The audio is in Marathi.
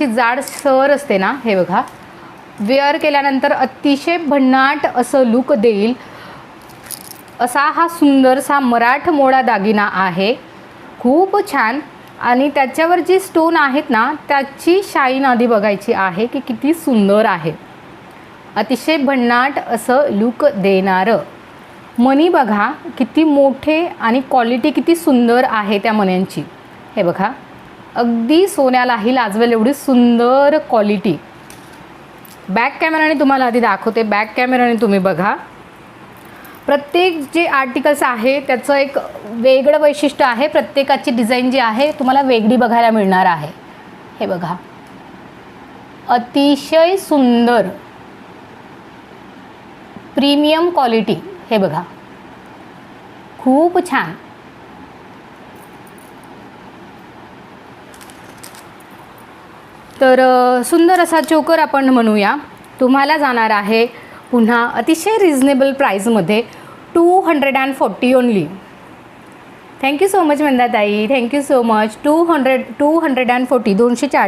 जाड सर असते ना, हे बघा, वेअर केल्यानंतर अतिशय भन्नाट असं लुक देईल असा हा सुंदरसा मराठमोळा दागिना आहे. खूप छान. आणि त्याच्यावर जी स्टोन आहेत ना, त्याची शाईन आधी बघायची आहे की किती सुंदर आहे. अतिशय भन्नाट असं लुक देणारं मणी बघा किती मोठे आणि क्वालिटी किती सुंदर आहे त्या मण्यांची. हे बघा, अगदी सोन्यालाही लाजवेल एवढी सुंदर क्वालिटी. बॅक कॅमेराने तुम्हाला आधी दाखवते. बॅक कॅमेराने तुम्ही बघा. प्रत्येक जे आर्टिकल्स आहे त्याचं एक वेगळं वैशिष्ट्य आहे. प्रत्येकाची डिझाईन जी आहे तुम्हाला वेगळी बघायला मिळणार आहे. हे बघा, अतिशय सुंदर प्रीमियम क्वालिटी. हे बघा, खूप छान. तर सुंदर असा चोकर आपण म्हणूया. तुम्हाला जाणार आहे पुन्हा अतिशय रिझनेबल प्राईजमध्ये 240 ओनली. थँक्यू सो मच मंदाताई. Thank you so much. 240 240